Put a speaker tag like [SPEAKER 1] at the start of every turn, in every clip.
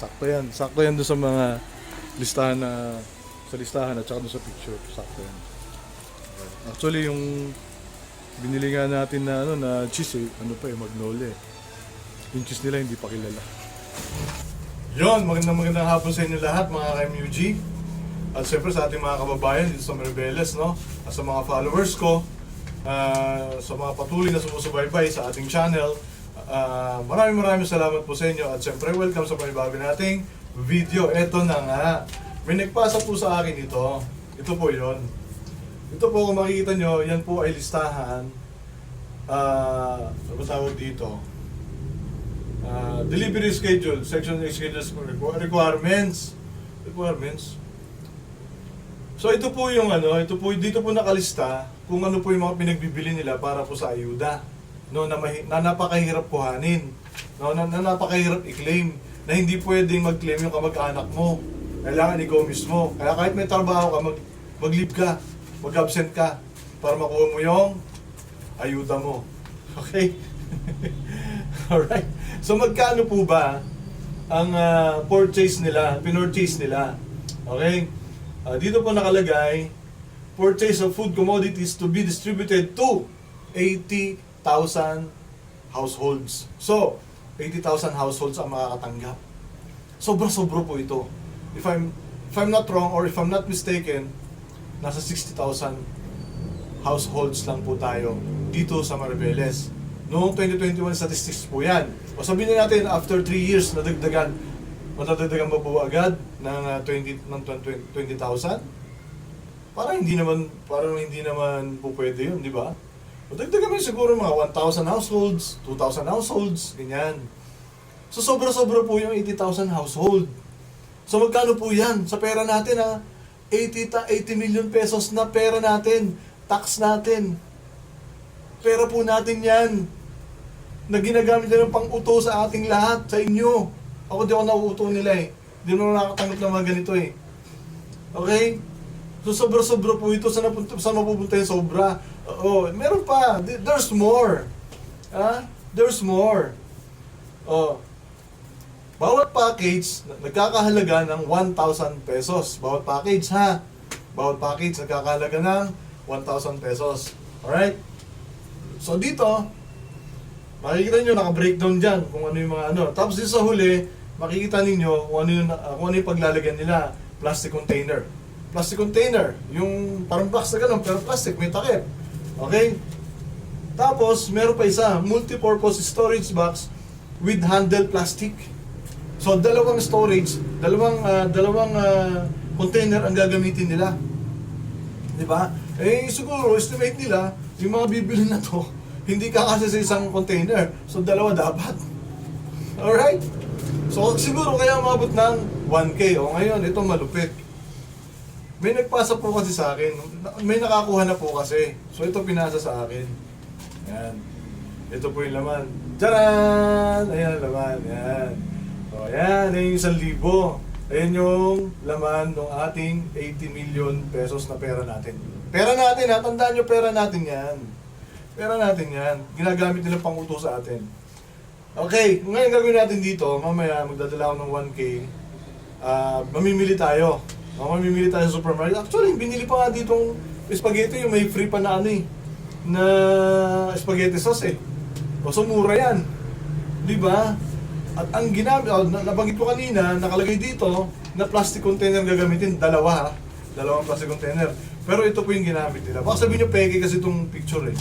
[SPEAKER 1] Sakto yan doon sa mga listahan na sa listahan at saka doon sa picture. Sakto yan. Actually, yung binili nga natin na na cheese Magnolia. Yung cheese nila hindi pa kilala. Yon, magandang hapon sa inyo lahat mga ka-MUG. At siyempre sa ating mga kababayan dito sa Maribeles, no? At sa mga followers ko, sa mga patuloy na sumusubaybay sa ating channel, maraming salamat po sa inyo. At siyempre, welcome sa panibago nating video. Eto na nga. May nagpasa po sa akin ito. Ito po yon. Ito po, kung makikita nyo, yan po ay listahan. Ano tawag dito? Delivery schedule, section schedules requirements. So ito po yung dito po nakalista kung ano po yung mga pinagbibili nila para po sa ayuda. No, na napakahirap kuhanin. No, na napakahirap i-claim na hindi pwedeng mag-claim yung kamag-anak mo. Kailangan ikaw mismo. Kaya kahit may trabaho ka, mag-leave ka, mag-absent ka para makuha mo yung ayuda mo. Okay? Alright. So magkano po ba ang purchase nila, pinurchase nila? Okay? Dito po nakalagay, purchase of food commodities to be distributed to 80,000 households. So, 80,000 households ang makakatanggap. Sobra-sobra po ito. If I'm not wrong or if I'm not mistaken, nasa 60,000 households lang po tayo dito sa Maribeles. Noong 2021 statistics po yan. O sabihin na natin, after 3 years, nadagdagan ba po agad ng 20,000? Parang hindi naman po pwede yun, di ba? O dagdagan mo siguro mga 1,000 households, 2,000 households, ganyan. So sobra-sobra po yung 80,000 household. So magkano po yan? Sa pera natin 80 million pesos na pera natin, tax natin. Pera po natin yan na ginagamit nila ng pang-uto sa ating lahat, sa inyo. Ako di ako nauuto nila eh. Di mo nakakatanggap ng mga ganito eh. Okay? So sobra-sobra po ito. Saan mapupunta yung sobra? Meron pa. There's more. There's more. Bawat package, nagkakahalaga ng 1,000 pesos. Bawat package Bawat package, nagkakahalaga ng 1,000 pesos. Alright? So dito, makikita nyo, naka-breakdown dyan kung ano yung mga Tapos dito sa huli, makikita ninyo kung ano yung paglalagyan nila. Plastic container. Plastic container, yung parang box na ganun, pero plastic, may takip. Okay? Tapos, meron pa isa, multi-purpose storage box with handled plastic. So, dalawang storage, dalawang container ang gagamitin nila. Di ba? Siguro, estimate nila, yung mga bibili na to, hindi kakasya sa isang container. So, dalawa dapat. Alright? So, siguro kaya umabot ng 1K. O ngayon, ito malupit. May nagpasa po kasi sa akin. May nakakuha na po kasi. So, ito pinasa sa akin. Yan. Ito po yung laman. Tcharan! Ayan ang laman. Yan. So, ayan. Ayan yung 1,000. Ayan yung laman ng ating 80 million pesos na pera natin. Pera natin tandaan nyo, pera natin yan. Pera natin yan. Ginagamit nila pang-uto sa atin. Okay, ngayon gagawin natin dito, mamaya magdadala ako ng 1K. Mamimili tayo. Mamimili tayo sa supermarket. Actually, binili pa nga ditong spaghetti, yung may free pa na na spaghetti sauce eh. So mura yan. Di ba? At ang ginamit, nabanggit ko kanina, nakalagay dito na plastic container gagamitin, dalawang plastic container. Pero ito po yung ginamit nila. Baka sabihin nyo, peke kasi itong picture eh.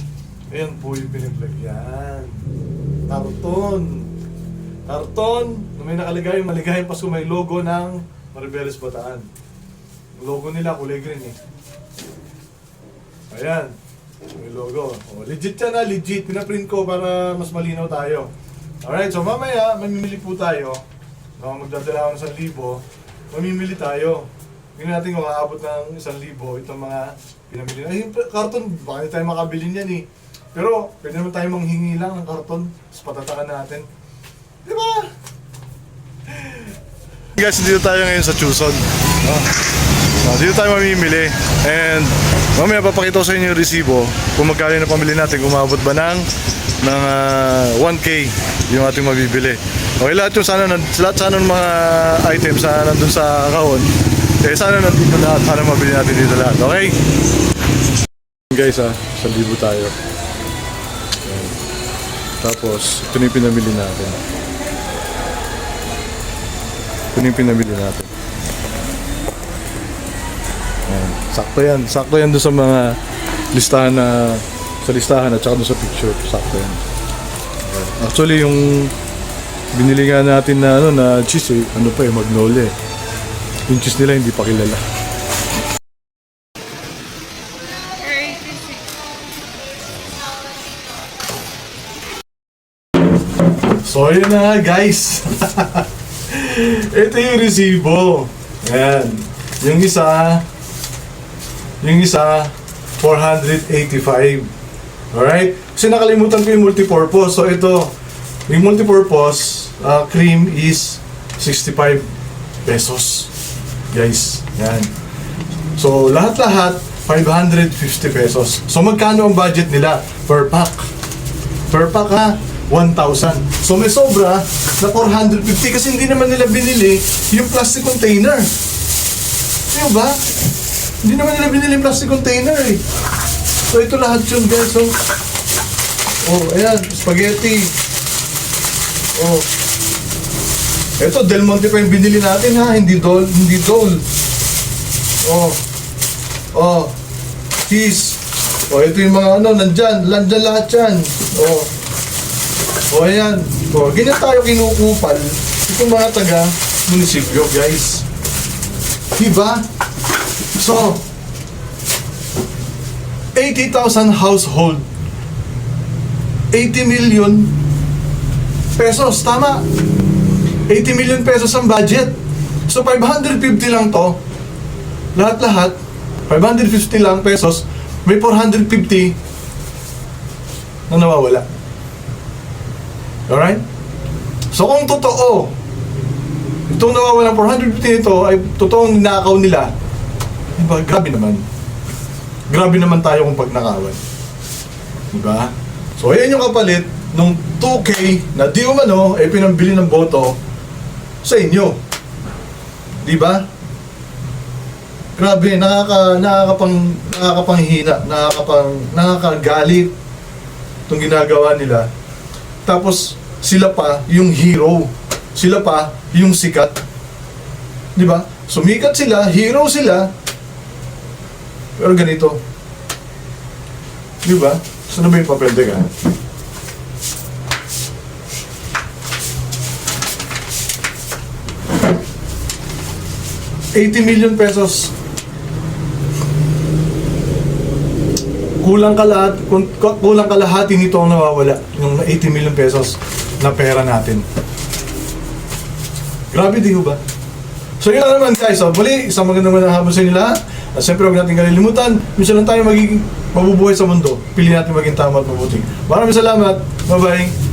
[SPEAKER 1] Ayan po yung pinaglagyan. Karton, na may nakalagay, maligayang Pasko, may logo ng Maribeles Bataan. Logo nila, kulay green eh. Ayan, may logo. Legit yan legit. Pinaprint ko para mas malinaw tayo. Alright, so mamaya, mamimili po tayo. Magdadala ako ng 1,000. Mamimili tayo. Tingnan natin kung aabot ng 1,000 itong mga pinamili. Karton, baka hindi tayo makabili niyan eh. Pero, pwede naman tayo manghingi lang ng karton. Tapos patatakan natin. Di ba? Guys, dito tayo ngayon sa Chuson. Dito tayo mamimili. And mamaya papakita ko sa inyo yung resibo kung magkano na pamili natin. Kung maabot ba ng ng 1K yung ating mabibili. Okay, lahat sana ng mga items na nandun sa kahon, eh sana nandito lahat, sana mabili natin dito lahat, okay? Guys 1,000 tayo. Ayan. Tapos, ito na yung pinamili natin. Ayan. Sakto yan doon sa mga listahan sa listahan at saka doon sa picture, sakto yan. Ayan. Actually, yung binili nga natin na cheese Magnolia eh. Yung cheese nila hindi pa kilala. So yun na guys. Ito yung resibo. Ayan. Yung isa 485. Alright? Kasi nakalimutan ko yung multipurpose. So ito, yung multipurpose cream is 65 pesos. Guys, yan. So, lahat-lahat, 550 pesos. So, magkano ang budget nila per pack? Per pack 1,000. So, may sobra na 450 kasi hindi naman nila binili yung plastic container. Di ba? Hindi naman nila binili yung plastic container eh. So, ito lahat yun guys. So, ayan, spaghetti. Ito, Del Monte pa yung binili natin hindi Dole. Cheese. Ito yung mga nandyan lahat yan. Ayan. Ganyan tayo kinukupal itong mga taga-munisipyo, guys. Diba? So, 80,000 household. 80 million pesos, tama? 80 million pesos ang budget. So 550 lang to. Lahat-lahat 550 lang pesos. May 450 na nawawala. Alright? So kung totoo itong nawawala 450 nito ay totoong ninakaw nila, diba? Grabe naman tayo kung pagnakawan. Diba? So ayan yung kapalit nung 2K na di umano ay pinambili ng boto sa inyo. Di ba? Grabe, nakakapanghina, nakakagalit itong ginagawa nila. Tapos sila pa yung hero. Sila pa yung sikat. Di ba? Sumikat sila, hero sila. Pero ganito. Di ba? Saan na ba yung papel? Teka. 80 million pesos. Kulang kalahati nito ang nawawala. Yung 80 million pesos na pera natin. Grabe, di ba? So yun lang naman guys. So muli, isang magandang hapon sa inyo lahat. At siyempre huwag natin kalilimutan, minsan lang tayo magiging mabubuhay sa mundo. Pili natin maging tama at mabuti. Maraming salamat. Bye-bye.